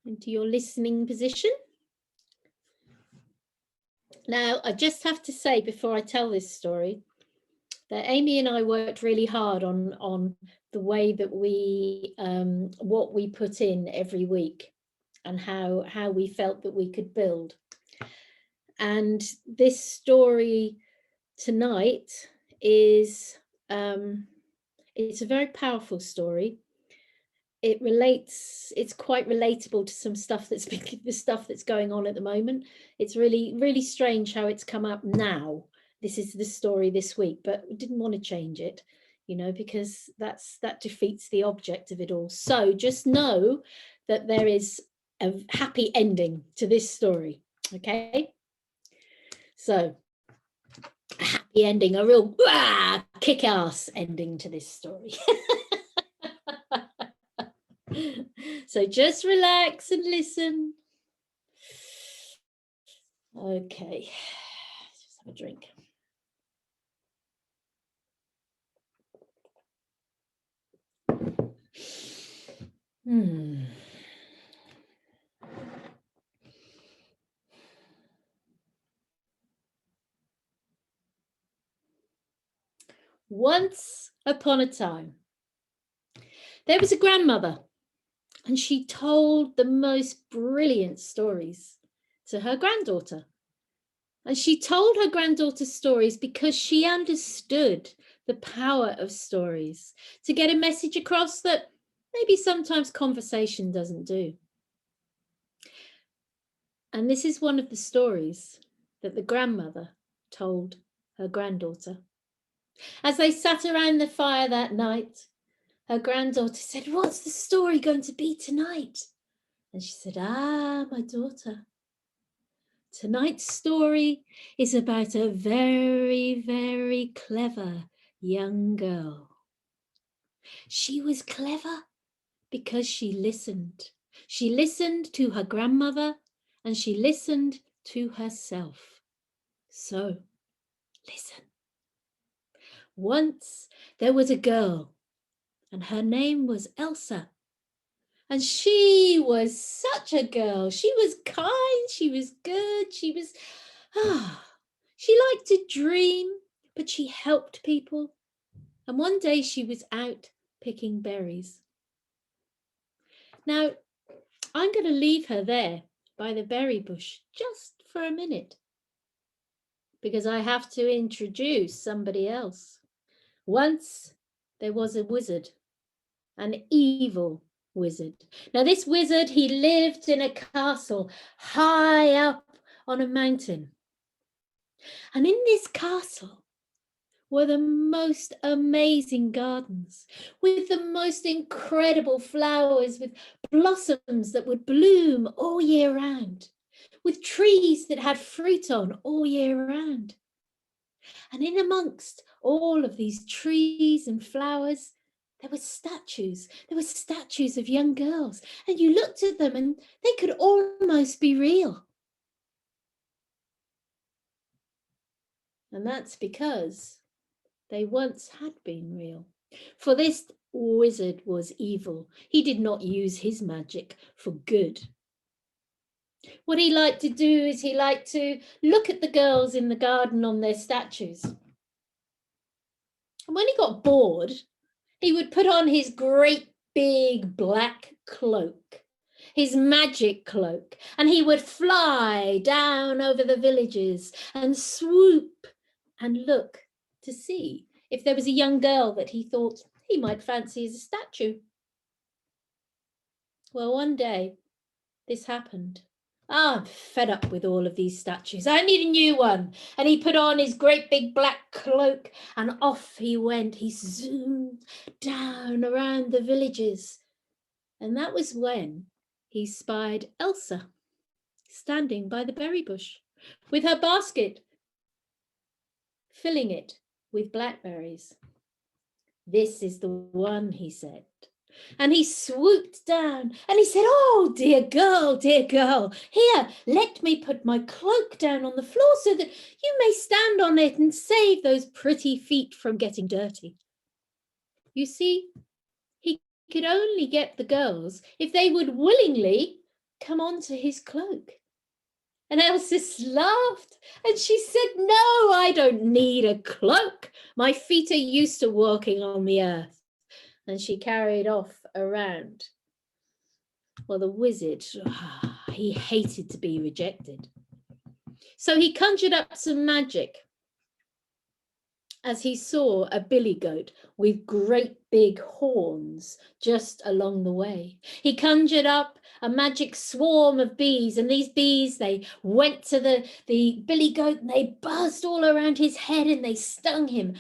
into your listening position. Now, I just have to say before I tell this story that Amy and I worked really hard on the way that we, what we put in every week and how we felt that we could build. And this story tonight is, it's a very powerful story. It's quite relatable to some stuff the stuff that's going on at the moment. It's really, really strange how it's come up now. This is the story this week, but we didn't want to change it, you know, because that defeats the object of it all. So just know that there is a happy ending to this story, okay? So a happy ending, a real kick-ass ending to this story. So just relax and listen. Okay, just have a drink. Once upon a time, there was a grandmother, and she told the most brilliant stories to her granddaughter. And she told her granddaughter stories because she understood the power of stories to get a message across that maybe sometimes conversation doesn't do. And this is one of the stories that the grandmother told her granddaughter. As they sat around the fire that night, her granddaughter said, "What's the story going to be tonight?" And she said, "My daughter, tonight's story is about a very, very clever young girl. She was clever because she listened. She listened to her grandmother and she listened to herself. So, listen. Once there was a girl and her name was Elsa. And she was such a girl. She was kind, she was good, she liked to dream, but she helped people. And one day she was out picking berries. Now, I'm going to leave her there by the berry bush just for a minute, because I have to introduce somebody else. Once there was a wizard, an evil wizard. Now this wizard, he lived in a castle high up on a mountain. And in this castle were the most amazing gardens with the most incredible flowers, with blossoms that would bloom all year round, with trees that had fruit on all year round. And in amongst all of these trees and flowers, there were statues. There were statues of young girls, and you looked at them and they could almost be real. And that's because they once had been real. For this wizard was evil. He did not use his magic for good. What he liked to do is he liked to look at the girls in the garden on their statues. And when he got bored, he would put on his great big black cloak, his magic cloak, and he would fly down over the villages and swoop and look to see if there was a young girl that he thought he might fancy as a statue. Well, one day this happened. I'm fed up with all of these statues. I need a new one. And he put on his great big black cloak and off he went. He zoomed down around the villages. And that was when he spied Elsa standing by the berry bush with her basket, filling it with blackberries. "This is the one," he said. And he swooped down and he said, "Oh, dear girl, here, let me put my cloak down on the floor so that you may stand on it and save those pretty feet from getting dirty." You see, he could only get the girls if they would willingly come onto his cloak. And Elsa laughed and she said, no, I don't need a cloak. My feet are used to walking on the earth. And she carried off around. Well, the wizard, he hated to be rejected. So he conjured up some magic as he saw a billy goat with great big horns just along the way. He conjured up a magic swarm of bees, and these bees, they went to the billy goat and they buzzed all around his head and they stung him.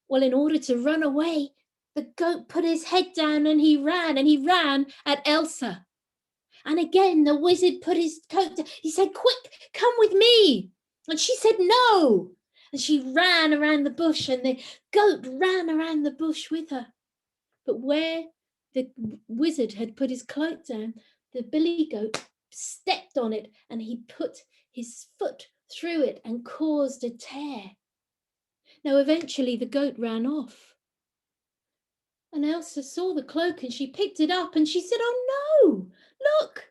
Well, in order to run away, the goat put his head down and he ran at Elsa. And again, the wizard put his coat down. He said, quick, come with me. And she said, no. And she ran around the bush and the goat ran around the bush with her. But where the wizard had put his cloak down, the billy goat stepped on it and he put his foot through it and caused a tear. Now, eventually the goat ran off. And Elsa saw the cloak and she picked it up and she said, oh no, look.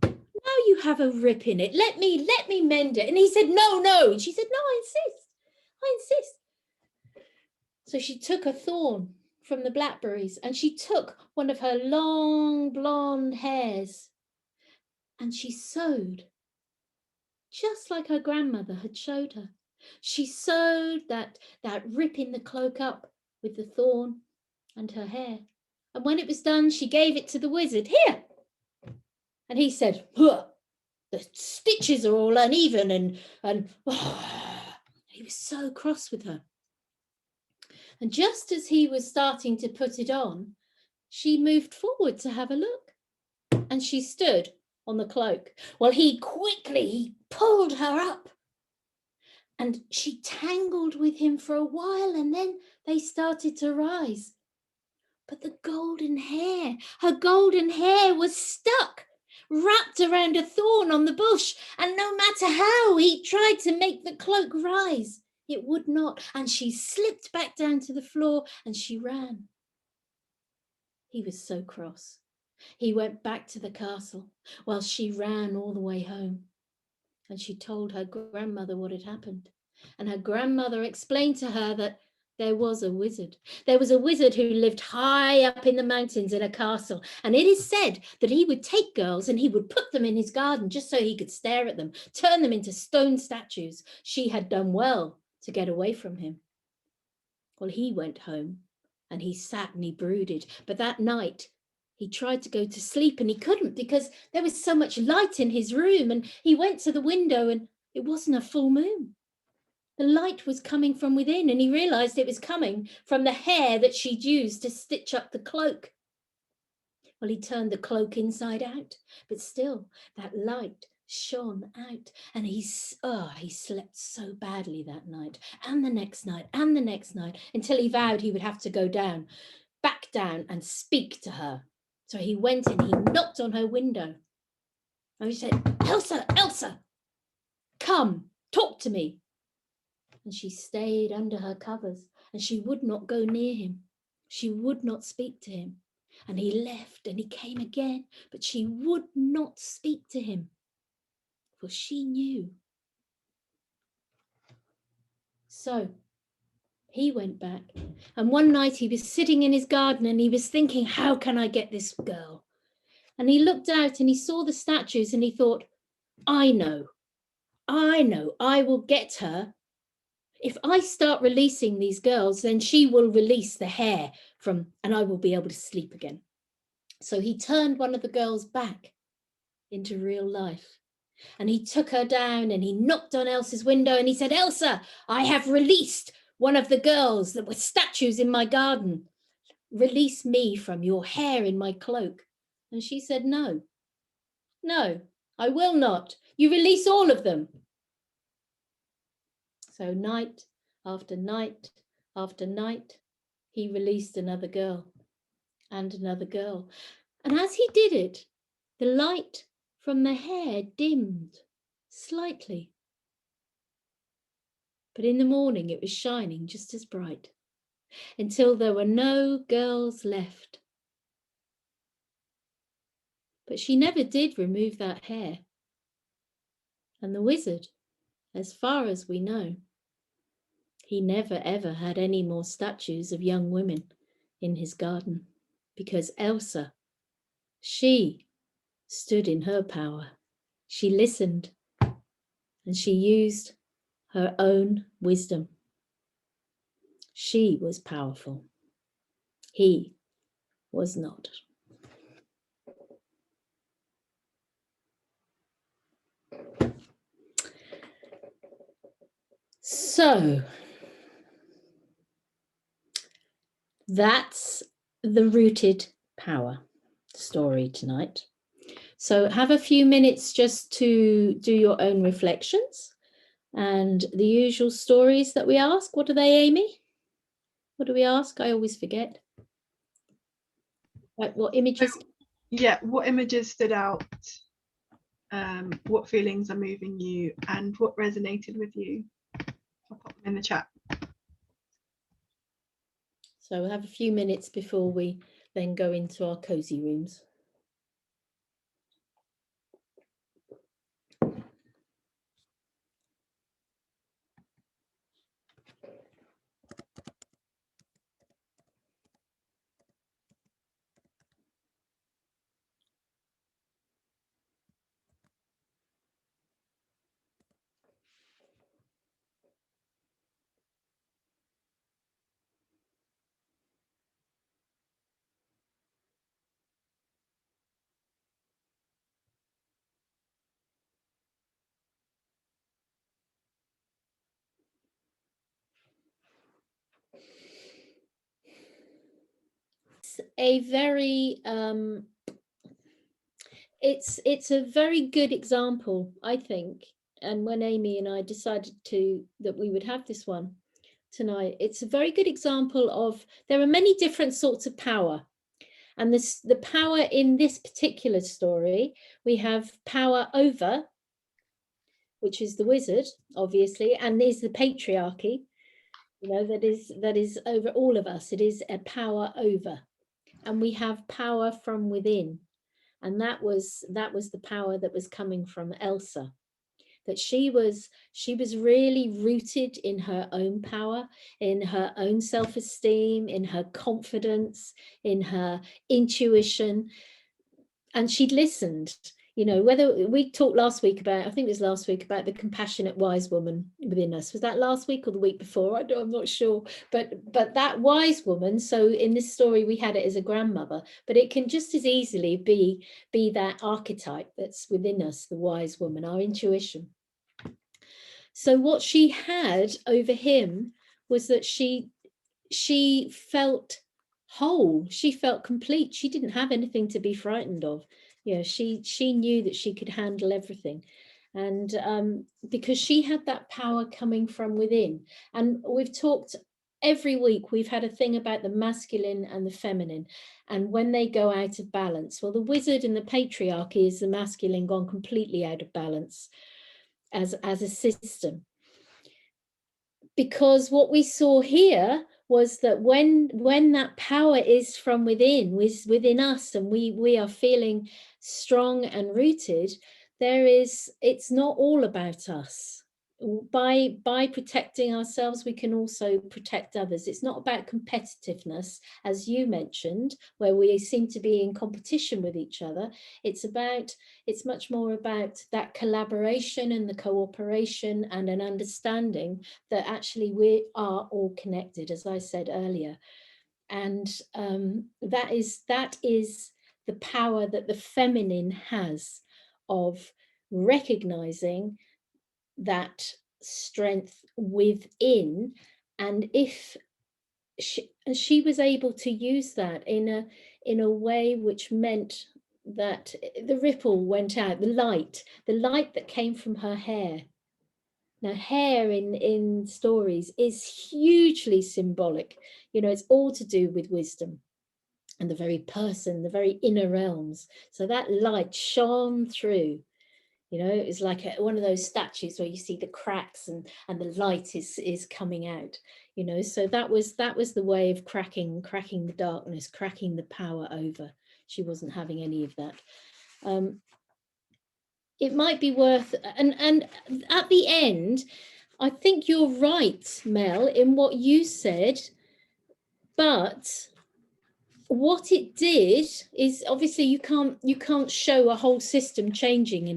Now you have a rip in it. Let me mend it. And he said, no. And she said, no, I insist. So she took a thorn from the blackberries and she took one of her long blonde hairs and she sewed just like her grandmother had showed her. She sewed that rip in the cloak up with the thorn and her hair. And when it was done, she gave it to the wizard. Here. And he said, huh. The stitches are all uneven and he was so cross with her. And just as he was starting to put it on, she moved forward to have a look. And she stood on the cloak. Well, he quickly pulled her up. And she tangled with him for a while and then they started to rise. But the golden hair, her golden hair was stuck, wrapped around a thorn on the bush, and no matter how he tried to make the cloak rise, it would not, and she slipped back down to the floor and she ran. He was so cross. He went back to the castle while she ran all the way home, and she told her grandmother what had happened, and her grandmother explained to her that there was a wizard. There was a wizard who lived high up in the mountains in a castle. And it is said that he would take girls and he would put them in his garden just so he could stare at them, turn them into stone statues. She had done well to get away from him. Well, he went home and he sat and he brooded. But that night he tried to go to sleep and he couldn't because there was so much light in his room. And he went to the window and it wasn't a full moon. The light was coming from within and he realized it was coming from the hair that she'd used to stitch up the cloak. Well, he turned the cloak inside out, but still that light shone out and he slept so badly that night and the next night and the next night until he vowed he would have to go back down and speak to her. So he went and he knocked on her window and he said, Elsa, come, talk to me. And she stayed under her covers and she would not go near him. She would not speak to him. And he left and he came again, but she would not speak to him, for she knew. So he went back, and one night he was sitting in his garden and he was thinking, how can I get this girl? And he looked out and he saw the statues and he thought, I know, I will get her. If I start releasing these girls, then she will release the hair and I will be able to sleep again. So he turned one of the girls back into real life. And he took her down and he knocked on Elsa's window and he said, Elsa, I have released one of the girls that were statues in my garden. Release me from your hair in my cloak. And she said, no, I will not. You release all of them. So night after night after night, he released another girl and another girl. And as he did it, the light from the hair dimmed slightly. But in the morning, it was shining just as bright until there were no girls left. But she never did remove that hair. And the wizard, as far as we know, he never ever had any more statues of young women in his garden, because Elsa, she stood in her power. She listened and she used her own wisdom. She was powerful. He was not. So that's the rooted power story tonight. So have a few minutes just to do your own reflections and the usual stories that we ask. What are they, Amy? What do we ask? I always forget. Like what images? Yeah, what images stood out? What feelings are moving you and what resonated with you? I'll pop them in the chat. So we'll have a few minutes before we then go into our cozy rooms. A very it's a very good example, I think. And when Amy and I decided that we would have this one tonight, it's a very good example of, there are many different sorts of power. And the power in this particular story, we have power over, which is the wizard, obviously, and there's the patriarchy, that is over all of us. It is a power over. And we have power from within. And that was the power that was coming from Elsa, that she was really rooted in her own power, in her own self-esteem, in her confidence, in her intuition, and she'd listened. Whether we talked last week about, I think it was last week, about the compassionate wise woman within us. Was that last week or the week before? I'm not sure. But that wise woman, so in this story we had it as a grandmother, but it can just as easily be that archetype that's within us, the wise woman, our intuition. So what she had over him was that she felt whole, she felt complete, she didn't have anything to be frightened of. She knew that she could handle everything, and because she had that power coming from within. And we've talked every week, we've had a thing about the masculine and the feminine, and when they go out of balance, well, the wizard and the patriarchy is the masculine gone completely out of balance as a system. Because what we saw here was that when that power is from within us, and we are feeling strong and rooted, it's not all about us. By protecting ourselves, we can also protect others. It's not about competitiveness, as you mentioned, where we seem to be in competition with each other. It's much more about that collaboration and the cooperation and an understanding that actually we are all connected, as I said earlier. And that is the power that the feminine has, of recognizing that strength within. And if she was able to use that in a way which meant that the ripple went out, the light that came from her hair. Now, hair in stories is hugely symbolic. It's all to do with wisdom and the very person, the very inner realms. So that light shone through. It's like one of those statues where you see the cracks and the light is coming out. So that was the way of cracking the darkness, cracking the power over. She wasn't having any of that. it might be worth, and at the end, I think you're right, Mel, in what you said, but what it did is, obviously you can't show a whole system changing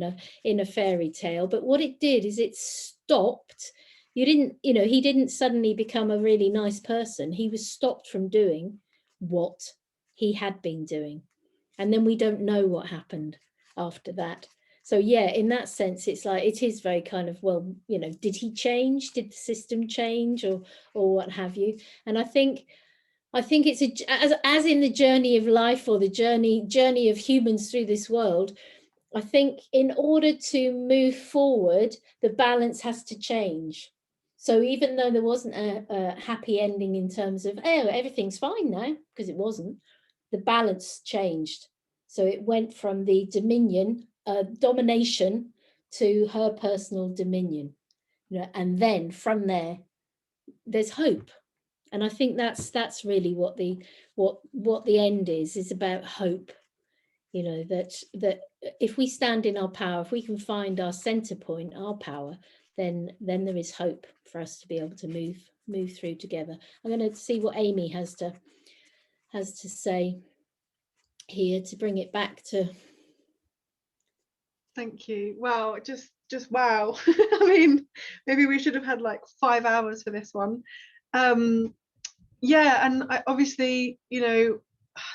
in a fairy tale, but what it did is it stopped. He didn't suddenly become a really nice person. He was stopped from doing what he had been doing, and then we don't know what happened after that. So yeah, in that sense, it's like, it is very kind of, well, did he change, did the system change, or what have you? And I think it's as in the journey of life, or the journey of humans through this world. I think in order to move forward, the balance has to change. So even though there wasn't a happy ending in terms of, oh, everything's fine now, because it wasn't, the balance changed. So it went from the domination to her personal dominion. And then from there, there's hope. And I think that's really what the end is about hope. That if we stand in our power, if we can find our center point, our power, then there is hope for us to be able to move through together. I'm going to see what Amy has to say here to bring it back to. Thank you. Wow, just wow. I mean, maybe we should have had like 5 hours for this one. Yeah, and obviously,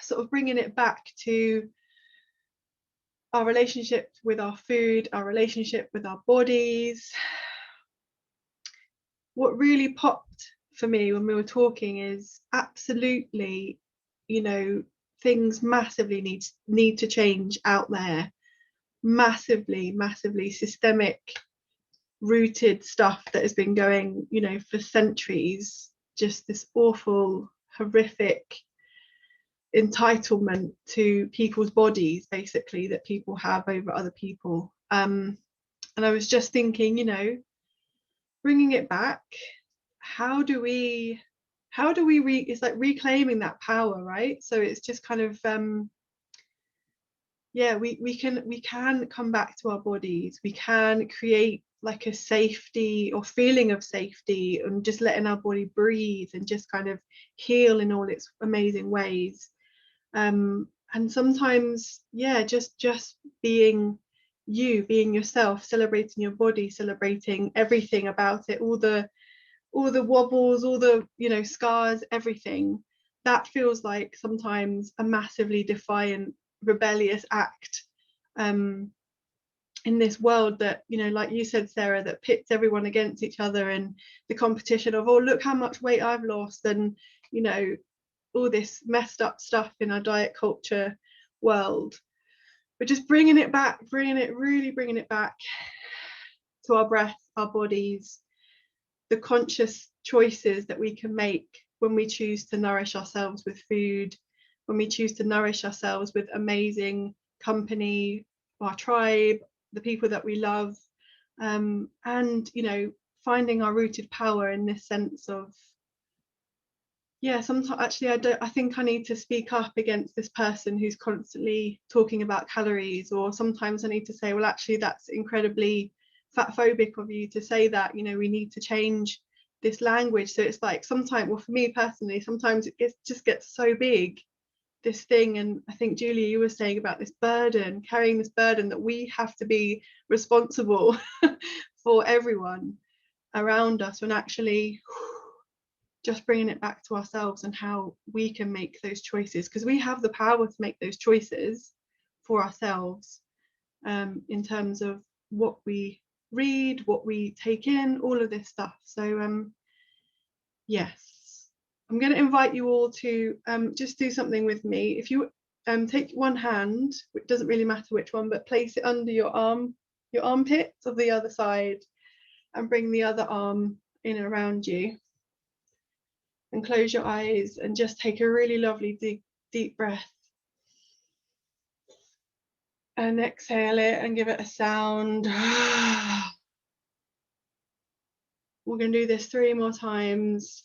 sort of bringing it back to our relationship with our food, our relationship with our bodies. What really popped for me when we were talking is absolutely, things massively need to change out there. Massively systemic, rooted stuff that has been going, for centuries. Just this awful, horrific entitlement to people's bodies, basically, that people have over other people. And I was just thinking, bringing it back, how do we it's like reclaiming that power, right? So it's just kind of yeah, we can come back to our bodies. We can create like a safety or feeling of safety, and just letting our body breathe and just kind of heal in all its amazing ways. And sometimes, yeah, just being being yourself, celebrating your body, celebrating everything about it, all the wobbles, all the scars, everything. That feels like sometimes a massively defiant, rebellious act in this world that, like you said, Sarah, that pits everyone against each other, and the competition of, oh, look how much weight I've lost, and all this messed up stuff in our diet culture world. But just bringing it back, bringing it back to our breath, our bodies, the conscious choices that we can make when we choose to nourish ourselves with food, when we choose to nourish ourselves with amazing company, our tribe, the people that we love, and finding our rooted power in this sense of, yeah, sometimes actually I think I need to speak up against this person who's constantly talking about calories, or sometimes I need to say, well, actually that's incredibly fat phobic of you to say that. We need to change this language. So it's like, sometimes, well, for me personally, sometimes it just gets so big, this thing. And I think, Julia, you were saying about this burden, carrying this burden that we have to be responsible for everyone around us, when actually just bringing it back to ourselves and how we can make those choices, because we have the power to make those choices for ourselves, in terms of what we read, what we take in, all of this stuff. So yes, I'm going to invite you all to just do something with me. If you take one hand, it doesn't really matter which one, but place it under your armpits of the other side, and bring the other arm in and around you, and close your eyes and just take a really lovely deep breath, and exhale it and give it a sound. We're going to do this 3 more times.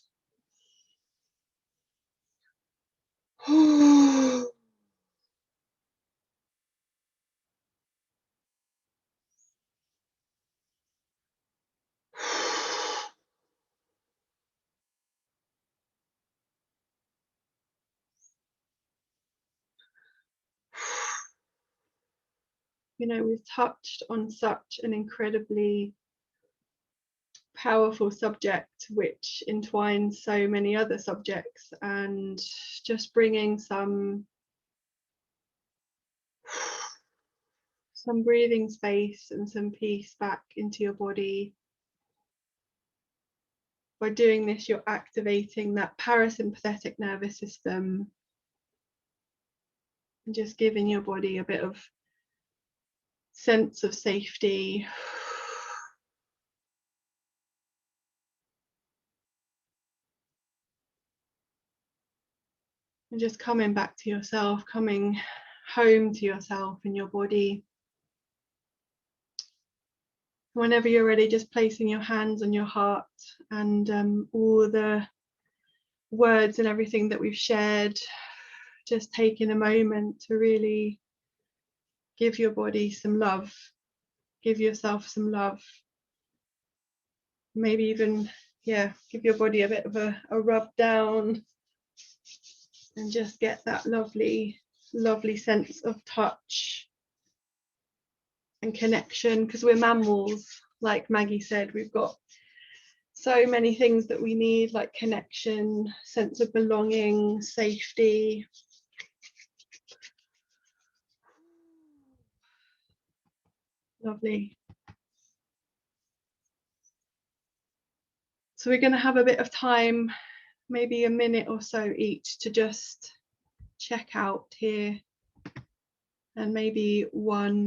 You know, we've touched on such an incredibly powerful subject which entwines so many other subjects, and just bringing some breathing space and some peace back into your body. By doing this, you're activating that parasympathetic nervous system and just giving your body a bit of sense of safety. And just coming back to yourself, coming home to yourself and your body. Whenever you're ready, just placing your hands on your heart, and all the words and everything that we've shared, just taking a moment to really give your body some love, give yourself some love. Maybe even, give your body a bit of a rub down, and just get that lovely, lovely sense of touch and connection, because we're mammals, like Maggie said. We've got so many things that we need, like connection, sense of belonging, safety. Lovely. So we're going to have a bit of time, maybe a minute or so each, to just check out here, and maybe one